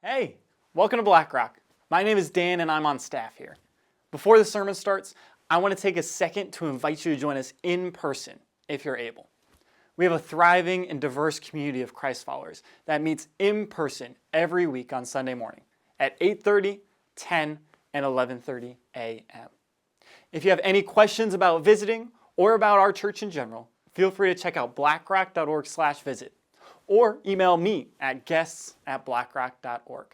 Hey, welcome to Black Rock. My name is Dan and I'm on staff here. Before the sermon starts, I want to take a second to invite you to join us in person if you're able. We have a thriving and diverse community of Christ followers that meets in person every week on Sunday morning at 8:30, 10, and 11:30 a.m. If you have any questions about visiting or about our church in general, feel free to check out blackrock.org/visit or email me at guests@blackrock.org.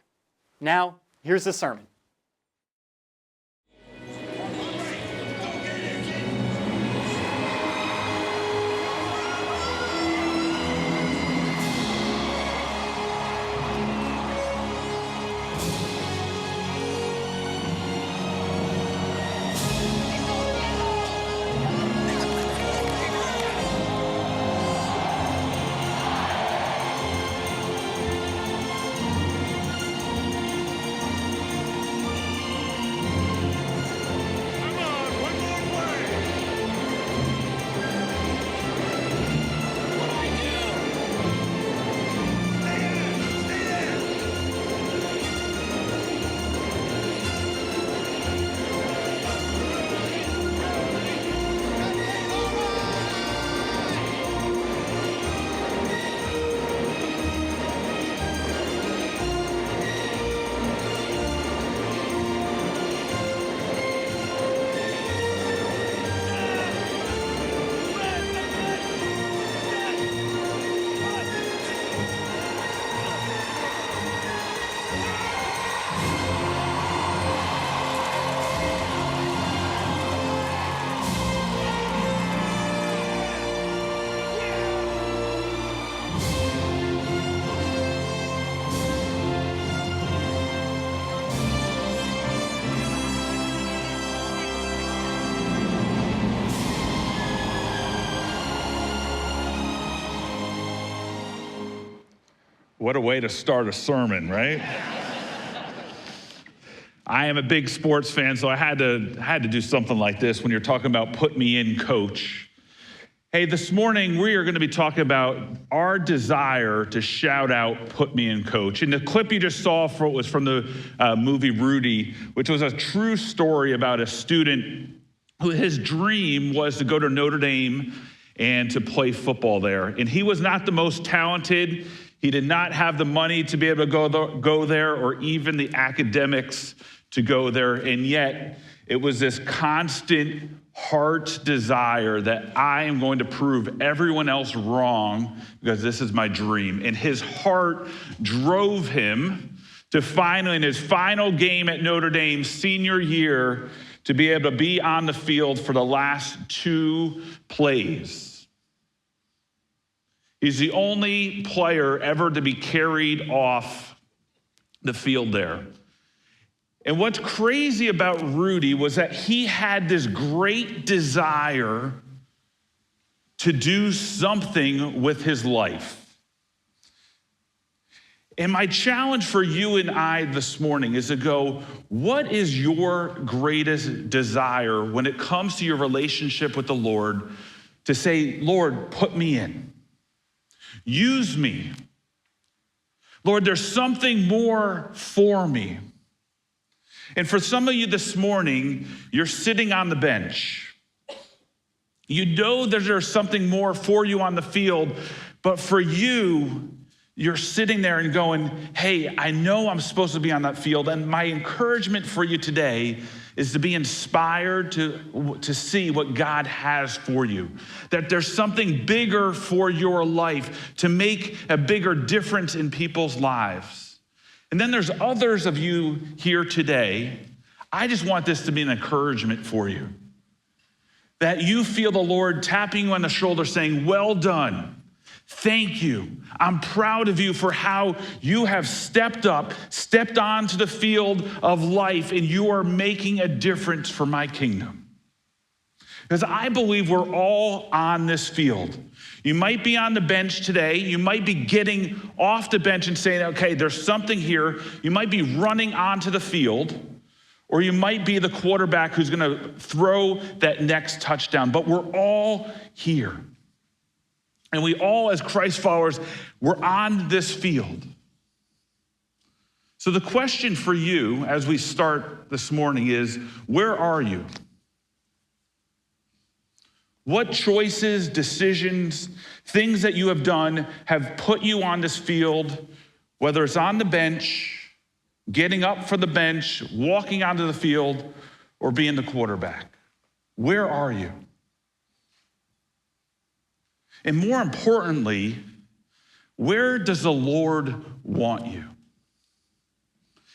Now, here's the sermon. What a way to start a sermon, right? I am a big sports fan, so I had to do something like this when you're talking about put me in, coach. Hey, this morning we are going to be talking about our desire to shout out, put me in, coach. And the clip you just saw was from the movie Rudy, which was a true story about a student who his dream was to go to Notre Dame and to play football there. And he was not the most talented. He did not have the money to be able to go there or even the academics to go there. And yet it was this constant heart desire that I am going to prove everyone else wrong because this is my dream. And his heart drove him to finally, in his final game at Notre Dame, senior year, to be able to be on the field for the last 2 plays. He's the only player ever to be carried off the field there. And what's crazy about Rudy was that he had this great desire to do something with his life. And my challenge for you and I this morning is to go, what is your greatest desire when it comes to your relationship with the Lord to say, Lord, put me in. Use me. Lord, there's something more for me. And for some of you this morning, you're sitting on the bench. You know that there's something more for you on the field, but for you, you're sitting there and going, hey, I know I'm supposed to be on that field. And my encouragement for you today is to be inspired to see what God has for you. That there's something bigger for your life, to make a bigger difference in people's lives. And then there's others of you here today. I just want this to be an encouragement for you. That you feel the Lord tapping you on the shoulder saying, well done. Thank you. I'm proud of you for how you have stepped onto the field of life, and you are making a difference for my kingdom. Because I believe we're all on this field. You might be on the bench today. You might be getting off the bench and saying, okay, there's something here. You might be running onto the field, or you might be the quarterback who's going to throw that next touchdown. But we're all here. And we all, as Christ followers, we're on this field. So the question for you as we start this morning is, where are you? What choices, decisions, things that you have done have put you on this field, whether it's on the bench, getting up from the bench, walking onto the field, or being the quarterback? Where are you? And more importantly, where does the Lord want you?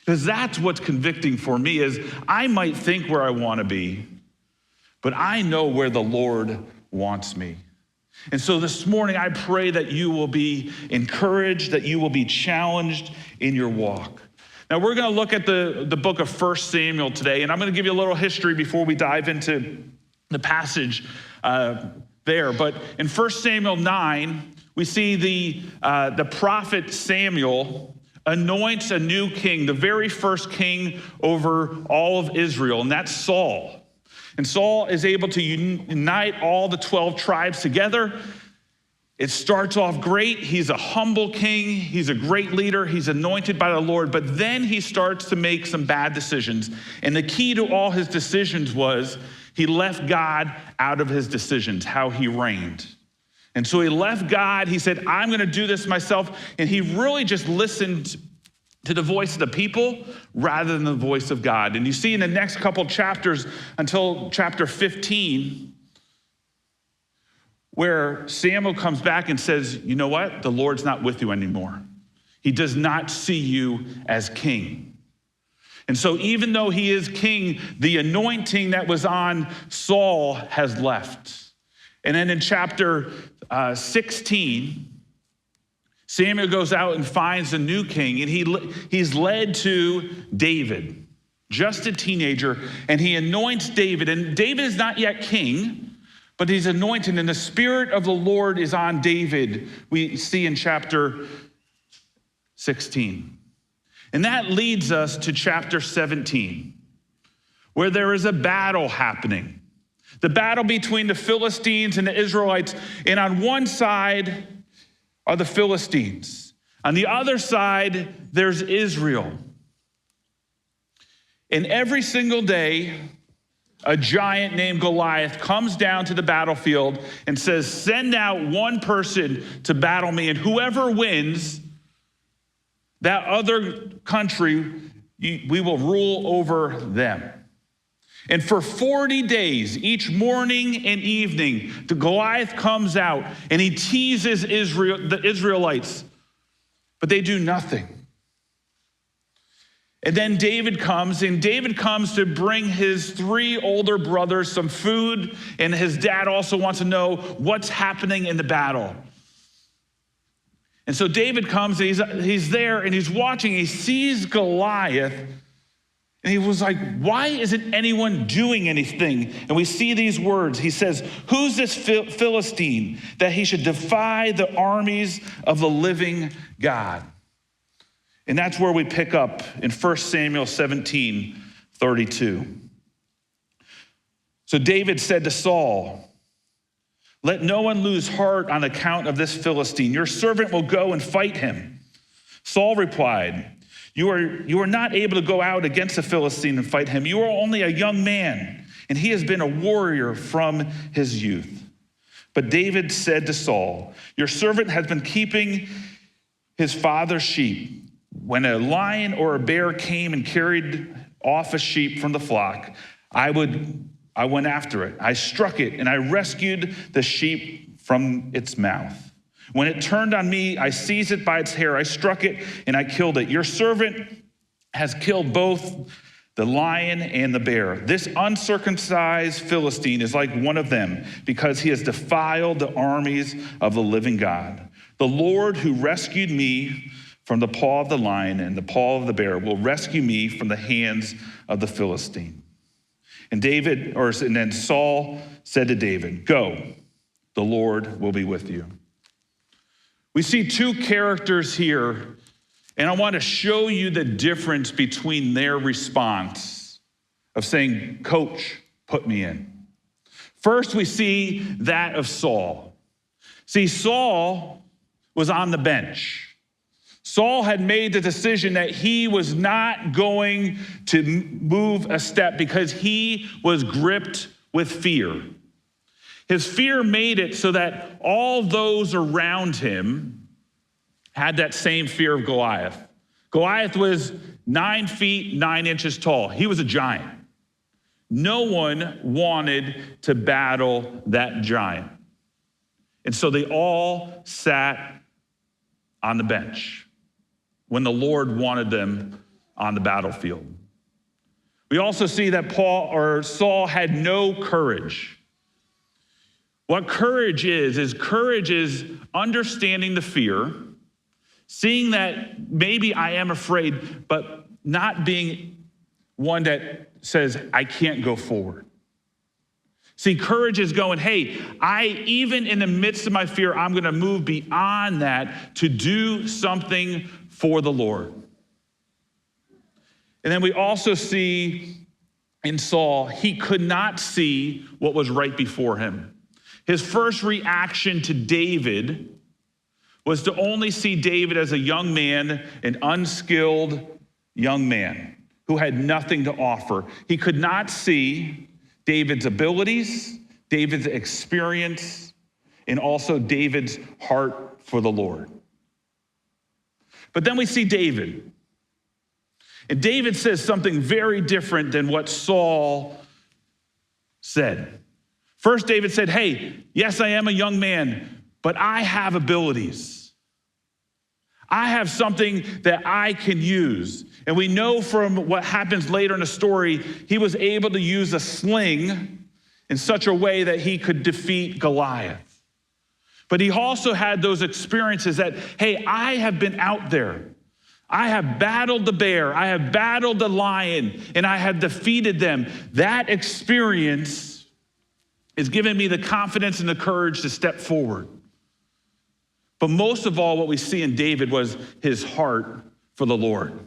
Because that's what's convicting for me is I might think where I want to be, but I know where the Lord wants me. And so this morning, I pray that you will be encouraged, that you will be challenged in your walk. Now, we're going to look at the book of 1 Samuel today, and I'm going to give you a little history before we dive into the passage there. But in 1 Samuel 9, we see the prophet Samuel anoints a new king, the very first king over all of Israel, and that's Saul. And Saul is able to unite all the 12 tribes together. It starts off great. He's a humble king. He's a great leader. He's anointed by the Lord. But then he starts to make some bad decisions. And the key to all his decisions was he left God out of his decisions, how he reigned. And so he left God. He said, I'm going to do this myself. And he really just listened to the voice of the people rather than the voice of God. And you see in the next couple chapters until chapter 15, where Samuel comes back and says, you know what? The Lord's not with you anymore. He does not see you as king. And so even though he is king, the anointing that was on Saul has left. And then in chapter 16, Samuel goes out and finds a new king, and he's led to David, just a teenager, and he anoints David. And David is not yet king, but he's anointed, and the Spirit of the Lord is on David, we see in chapter 16. And that leads us to chapter 17, where there is a battle happening. The battle between the Philistines and the Israelites, and on one side are the Philistines. On the other side, there's Israel. And every single day, a giant named Goliath comes down to the battlefield and says, send out one person to battle me, and whoever wins, that other country, we will rule over them. And for 40 days, each morning and evening, the Goliath comes out and he teases the Israelites, but they do nothing. And then David comes to bring his 3 older brothers some food, and his dad also wants to know what's happening in the battle. And so David comes, and he's there, and he's watching, he sees Goliath, and he was like, why isn't anyone doing anything? And we see these words. He says, who's this Philistine that he should defy the armies of the living God? And that's where we pick up in 1 Samuel 17:32. So David said to Saul, let no one lose heart on account of this Philistine. Your servant will go and fight him. Saul replied, You are not able to go out against the Philistine and fight him. You are only a young man, and he has been a warrior from his youth. But David said to Saul, your servant has been keeping his father's sheep. When a lion or a bear came and carried off a sheep from the flock, I went after it. I struck it, and I rescued the sheep from its mouth. When it turned on me, I seized it by its hair. I struck it, and I killed it. Your servant has killed both the lion and the bear. This uncircumcised Philistine is like one of them, because he has defiled the armies of the living God. The Lord who rescued me from the paw of the lion and the paw of the bear will rescue me from the hands of the Philistine. And then Saul said to David, go, the Lord will be with you. We see 2 characters here, and I want to show you the difference between their response of saying, coach, put me in. First, we see that of Saul. See, Saul was on the bench. Saul had made the decision that he was not going to move a step because he was gripped with fear. His fear made it so that all those around him had that same fear of Goliath. Goliath was 9 feet, 9 inches tall. He was a giant. No one wanted to battle that giant. And so they all sat on the bench when the Lord wanted them on the battlefield. We also see that Saul had no courage. What courage is understanding the fear, seeing that maybe I am afraid, but not being one that says, I can't go forward. See, courage is going, hey, even in the midst of my fear, I'm going to move beyond that to do something for the Lord. And then we also see in Saul, he could not see what was right before him. His first reaction to David was to only see David as a young man, an unskilled young man who had nothing to offer. He could not see David's abilities, David's experience, and also David's heart for the Lord. But then we see David. And David says something very different than what Saul said. First, David said, hey, yes, I am a young man, but I have abilities. I have something that I can use. And we know from what happens later in the story, he was able to use a sling in such a way that he could defeat Goliath. But he also had those experiences that, hey, I have been out there. I have battled the bear. I have battled the lion, and I have defeated them. That experience is giving me the confidence and the courage to step forward. But most of all, what we see in David was his heart for the Lord.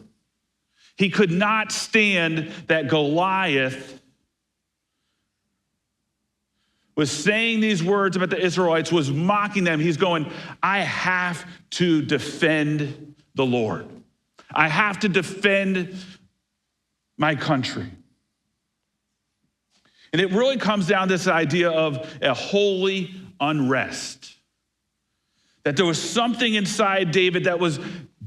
He could not stand that Goliath was saying these words about the Israelites, was mocking them. He's going, I have to defend the Lord. I have to defend my country. And it really comes down to this idea of a holy unrest. That there was something inside David that was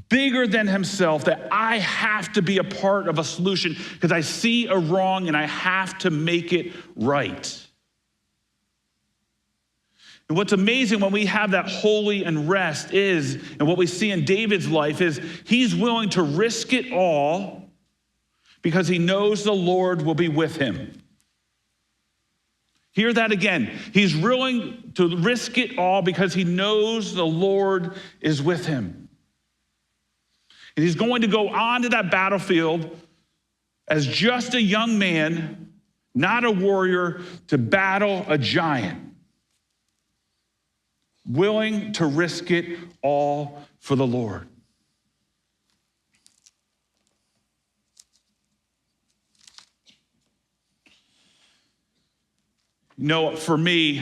bigger than himself, that I have to be a part of a solution because I see a wrong and I have to make it right. And what's amazing when we have that holy unrest is, and what we see in David's life is, he's willing to risk it all because he knows the Lord will be with him. Hear that again. He's willing to risk it all because he knows the Lord is with him. And he's going to go on to that battlefield as just a young man, not a warrior, to battle a giant. Willing to risk it all for the Lord. You know, for me,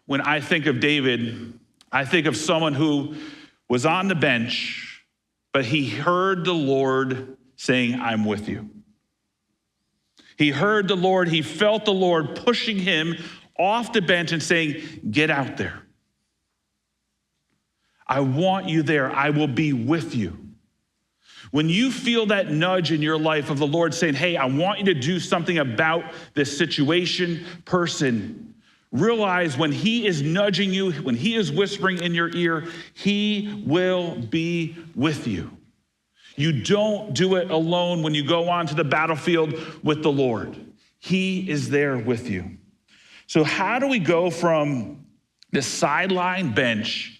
when I think of David, I think of someone who was on the bench, but he heard the Lord saying, I'm with you. He heard the Lord, he felt the Lord pushing him off the bench and saying, get out there. I want you there. I will be with you. When you feel that nudge in your life of the Lord saying, hey, I want you to do something about this situation, person, realize when he is nudging you, when he is whispering in your ear, he will be with you. You don't do it alone when you go onto the battlefield with the Lord. He is there with you. So how do we go from the sideline bench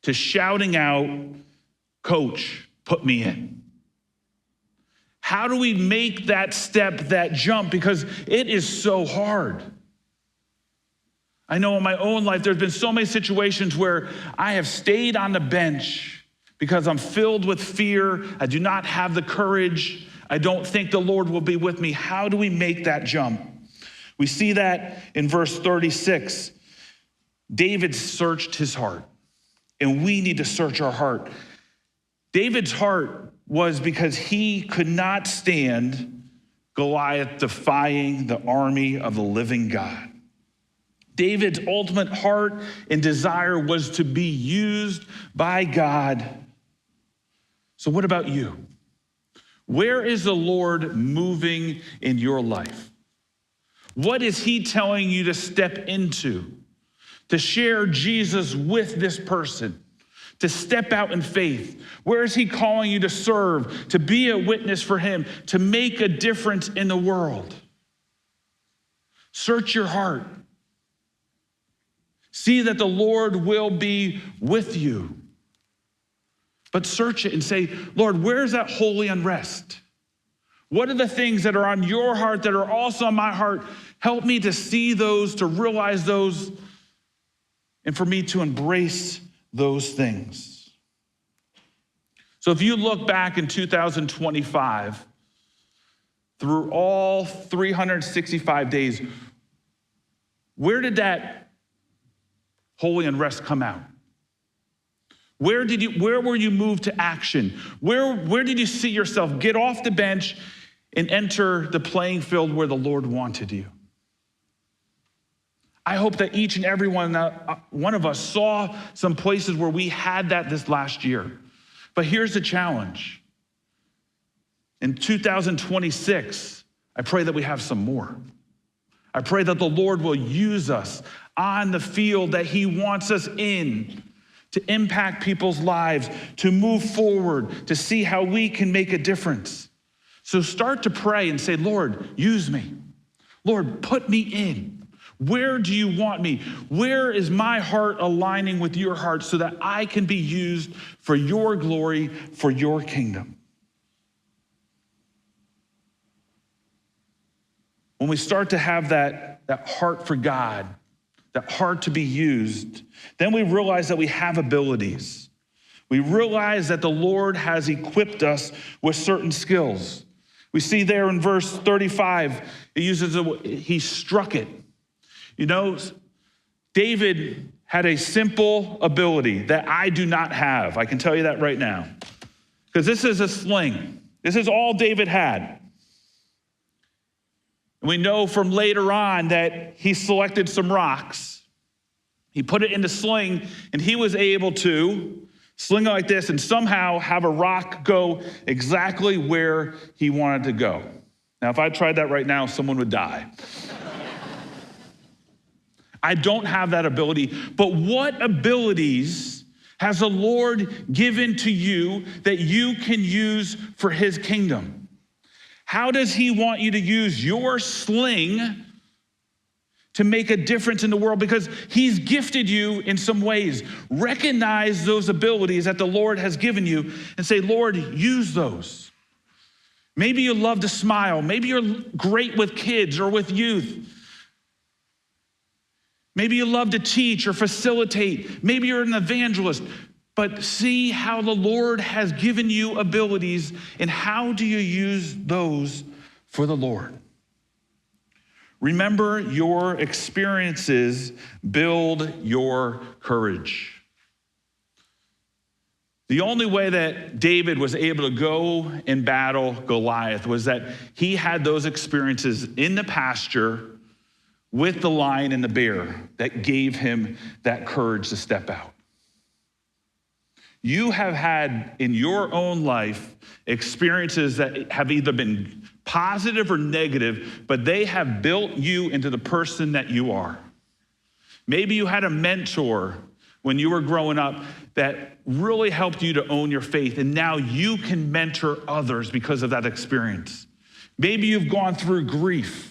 to shouting out, Coach, put me in? How do we make that step, that jump? Because it is so hard. I know in my own life, there's been so many situations where I have stayed on the bench because I'm filled with fear. I do not have the courage. I don't think the Lord will be with me. How do we make that jump? We see that in verse 36. David searched his heart, and we need to search our heart. David's heart was because he could not stand Goliath defying the army of the living God. David's ultimate heart and desire was to be used by God. So what about you? Where is the Lord moving in your life? What is he telling you to step into, to share Jesus with this person, to step out in faith? Where is he calling you to serve, to be a witness for him, to make a difference in the world? Search your heart. See that the Lord will be with you. But search it and say, Lord, where's that holy unrest? What are the things that are on your heart that are also on my heart? Help me to see those, to realize those, and for me to embrace those things. So if you look back in 2025, through all 365 days, where did that holy unrest come out? Where were you moved to action? Where did you see yourself get off the bench and enter the playing field where the Lord wanted you? I hope that each and every one of us saw some places where we had that this last year. But here's the challenge. In 2026, I pray that we have some more. I pray that the Lord will use us on the field that he wants us in, to impact people's lives, to move forward, to see how we can make a difference. So start to pray and say, Lord, use me. Lord, put me in. Where do you want me? Where is my heart aligning with your heart so that I can be used for your glory, for your kingdom? When we start to have that heart for God, that heart to be used, then we realize that we have abilities. We realize that the Lord has equipped us with certain skills. We see there in verse 35, it uses he struck it. You know, David had a simple ability that I do not have. I can tell you that right now. Because this is a sling. This is all David had. And we know from later on that he selected some rocks. He put it in the sling, and he was able to sling it like this and somehow have a rock go exactly where he wanted to go. Now, if I tried that right now, someone would die. I don't have that ability, but what abilities has the Lord given to you that you can use for his kingdom? How does he want you to use your sling to make a difference in the world? Because he's gifted you in some ways. Recognize those abilities that the Lord has given you and say, Lord, use those. Maybe you love to smile. Maybe you're great with kids or with youth. Maybe you love to teach or facilitate. Maybe you're an evangelist. But see how the Lord has given you abilities, and how do you use those for the Lord? Remember, your experiences build your courage. The only way that David was able to go and battle Goliath was that he had those experiences in the pasture with the lion and the bear that gave him that courage to step out. You have had in your own life experiences that have either been positive or negative, but they have built you into the person that you are. Maybe you had a mentor when you were growing up that really helped you to own your faith, and now you can mentor others because of that experience. Maybe you've gone through grief,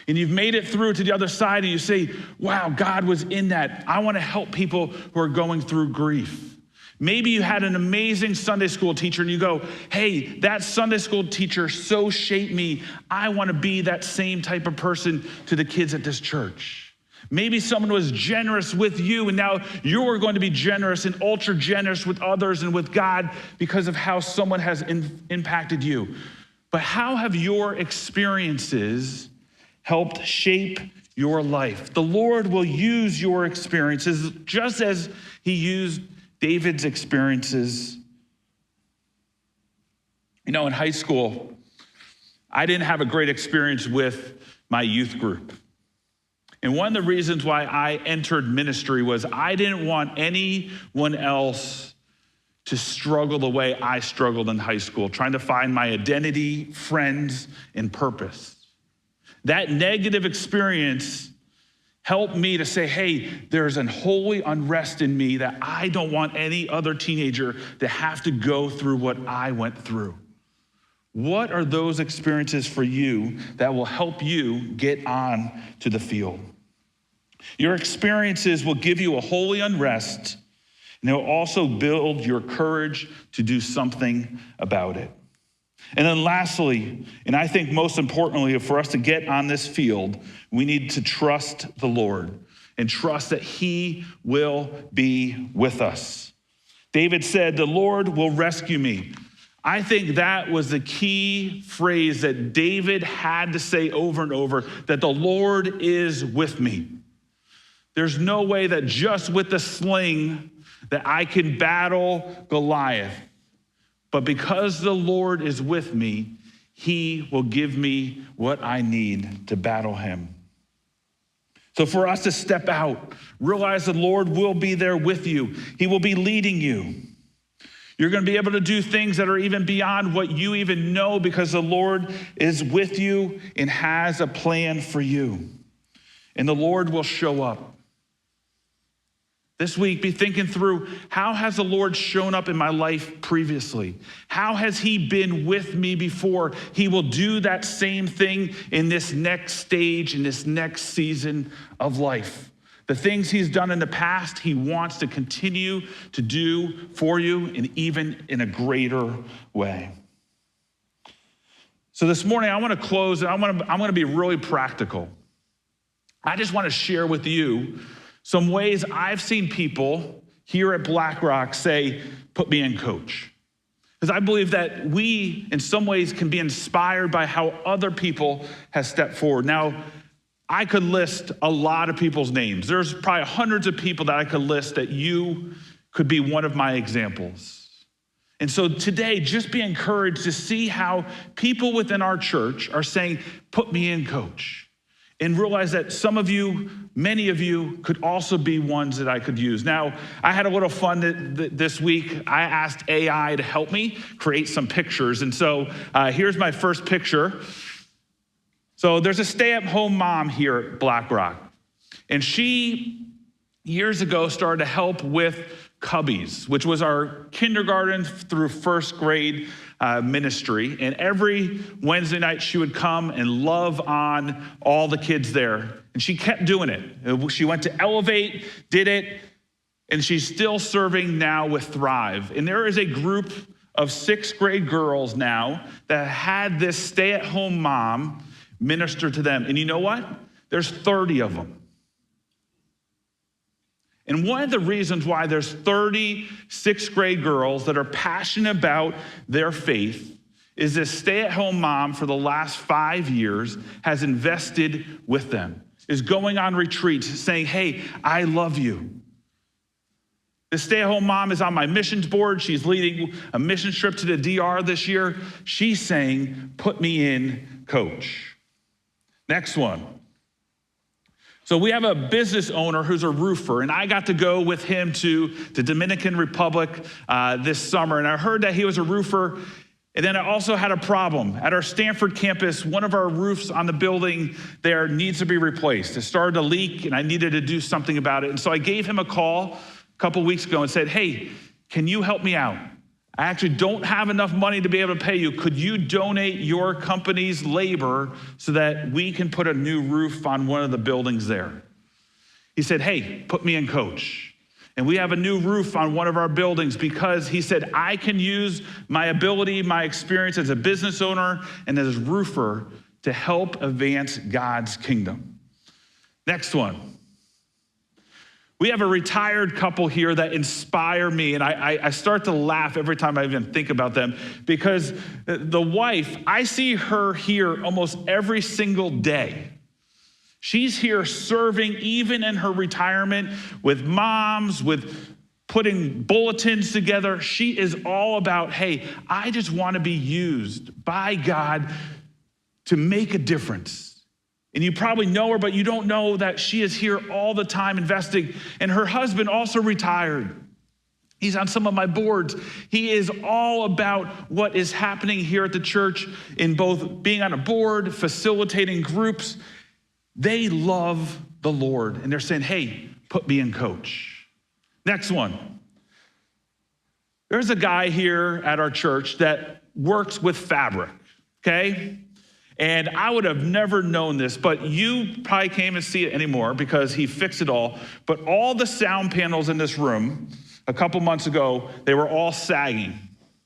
and you've made it through to the other side, and you say, wow, God was in that. I want to help people who are going through grief. Maybe you had an amazing Sunday school teacher, and you go, hey, that Sunday school teacher so shaped me. I want to be that same type of person to the kids at this church. Maybe someone was generous with you, and now you're going to be generous and ultra generous with others and with God because of how someone has impacted you. But how have your experiences helped shape your life? The Lord will use your experiences just as he used David's experiences You know, in high school, I didn't have a great experience with my youth group. And one of the reasons why I entered ministry was I didn't want anyone else to struggle the way I struggled in high school, trying to find my identity, friends, and purpose. That negative experience helped me to say, hey, there's an holy unrest in me that I don't want any other teenager to have to go through what I went through. What are those experiences for you that will help you get on to the field? Your experiences will give you a holy unrest, and they'll also build your courage to do something about it. And then lastly, and I think most importantly, for us to get on this field, we need to trust the Lord and trust that he will be with us. David said, the Lord will rescue me. I think that was the key phrase that David had to say over and over, that the Lord is with me. There's no way that just with the sling that I can battle Goliath. But because the Lord is with me, he will give me what I need to battle him. So for us to step out, realize the Lord will be there with you. He will be leading you. You're going to be able to do things that are even beyond what you even know because the Lord is with you and has a plan for you. And the Lord will show up. This week, be thinking through, how has the Lord shown up in my life previously? How has he been with me before? He will do that same thing in this next stage, in this next season of life. The things he's done in the past, he wants to continue to do for you, and even in a greater way. So this morning, I want to close, and I'm going to be really practical. I just want to share with you some ways I've seen people here at BlackRock say, put me in, coach. Because I believe that we, in some ways, can be inspired by how other people have stepped forward. Now, I could list a lot of people's names. There's probably hundreds of people that I could list that you could be one of my examples. And so today, just be encouraged to see how people within our church are saying, put me in, coach. And realize that some of you, many of you, could also be ones that I could use. Now, I had a little fun this week. I asked AI to help me create some pictures. And so here's my first picture. So there's a stay-at-home mom here at BlackRock. And she, years ago, started to help with Cubbies, which was our kindergarten through first grade ministry. And every Wednesday night, she would come and love on all the kids there. And she kept doing it. She went to Elevate, did it, and she's still serving now with Thrive. And there is a group of sixth grade girls now that had this stay-at-home mom minister to them. And you know what? There's 30 of them. And one of the reasons why there's 30 sixth grade girls that are passionate about their faith is this stay-at-home mom for the last 5 years has invested with them, is going on retreats, saying, hey, I love you. The stay-at-home mom is on my missions board. She's leading a mission trip to the DR this year. She's saying, put me in, coach. Next one. So we have a business owner who's a roofer, and I got to go with him to the Dominican Republic this summer, and I heard that he was a roofer, and then I also had a problem. At our Stanford campus, one of our roofs on the building there needs to be replaced. It started to leak, and I needed to do something about it, and so I gave him a call a couple weeks ago and said, hey, can you help me out? I actually don't have enough money to be able to pay you. Could you donate your company's labor so that we can put a new roof on one of the buildings there? He said, hey, put me in, coach. And we have a new roof on one of our buildings because he said, I can use my ability, my experience as a business owner and as a roofer to help advance God's kingdom. Next one. We have a retired couple here that inspire me, and I start to laugh every time I even think about them because the wife, I see her here almost every single day. She's here serving even in her retirement with moms, with putting bulletins together. She is all about, hey, I just want to be used by God to make a difference. And you probably know her, but you don't know that she is here all the time investing. And her husband also retired. He's on some of my boards. He is all about what is happening here at the church in both being on a board, facilitating groups. They love the Lord, and they're saying, hey, put me in coach. Next one. There's a guy here at our church that works with fabric, okay? And I would have never known this, but you probably can't even see it anymore because he fixed it all. But all the sound panels in this room, a couple months ago, they were all sagging,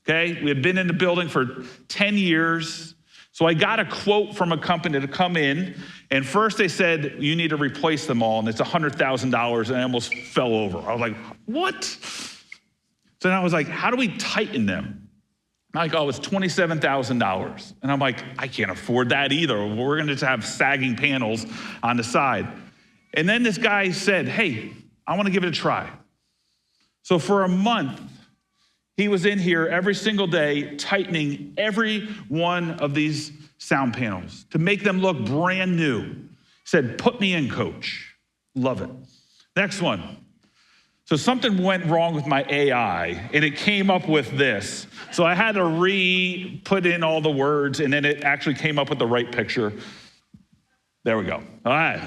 okay? We had been in the building for 10 years. So I got a quote from a company to come in, and first they said, you need to replace them all, and it's $100,000, and I almost fell over. I was like, what? So then I was like, how do we tighten them? I'm like, oh, it's $27,000. And I'm like, I can't afford that either. We're gonna just have sagging panels on the side. And then this guy said, hey, I wanna give it a try. So for a month, he was in here every single day tightening every one of these sound panels to make them look brand new. He said, put me in, coach. Love it. Next one. So something went wrong with my AI, and it came up with this. So I had to put in all the words, and then it actually came up with the right picture. There we go. All right.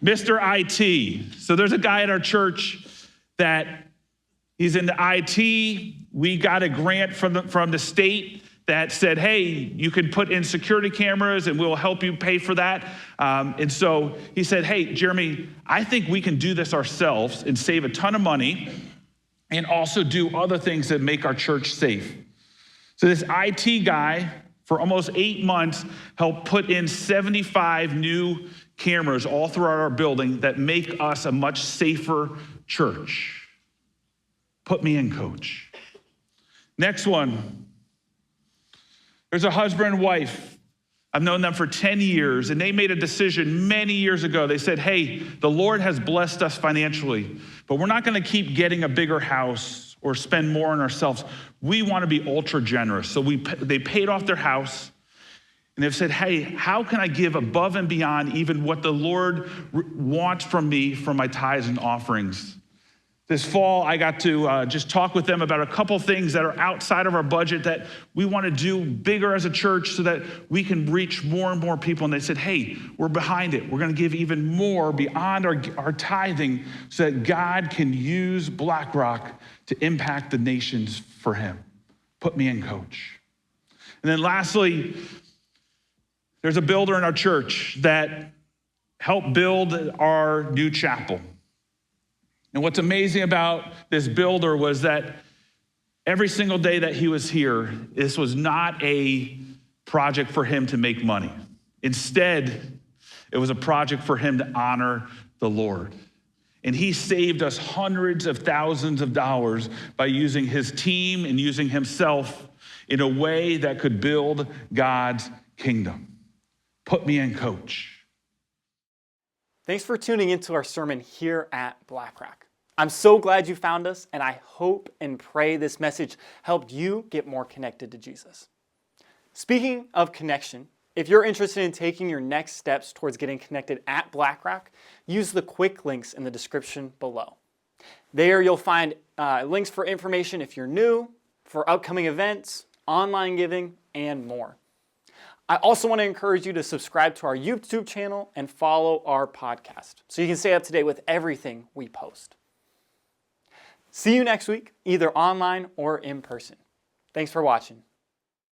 Mr. IT. So there's a guy at our church that he's into IT. We got a grant from the state that said, hey, you can put in security cameras and we'll help you pay for that. And so he said, hey, Jeremy, I think we can do this ourselves and save a ton of money and also do other things that make our church safe. So this IT guy, for almost 8 months, helped put in 75 new cameras all throughout our building that make us a much safer church. Put me in, coach. Next one. There's a husband and wife. I've known them for 10 years, and they made a decision many years ago. They said, hey, the Lord has blessed us financially, but we're not gonna keep getting a bigger house or spend more on ourselves. We wanna be ultra generous. So they paid off their house, and they've said, hey, how can I give above and beyond even what the Lord wants from me for my tithes and offerings? This fall, I got to just talk with them about a couple things that are outside of our budget that we want to do bigger as a church so that we can reach more and more people. And they said, hey, we're behind it. We're going to give even more beyond our tithing so that God can use BlackRock to impact the nations for him. Put me in, coach. And then lastly, there's a builder in our church that helped build our new chapel. And what's amazing about this builder was that every single day that he was here, this was not a project for him to make money. Instead, it was a project for him to honor the Lord. And he saved us hundreds of thousands of dollars by using his team and using himself in a way that could build God's kingdom. Put me in, coach. Thanks for tuning into our sermon here at BlackRock. I'm so glad you found us, and I hope and pray this message helped you get more connected to Jesus. Speaking of connection, if you're interested in taking your next steps towards getting connected at BlackRock, use the quick links in the description below. There you'll find links for information if you're new, for upcoming events, online giving, and more. I also want to encourage you to subscribe to our YouTube channel and follow our podcast so you can stay up to date with everything we post. See you next week, either online or in person. Thanks for watching.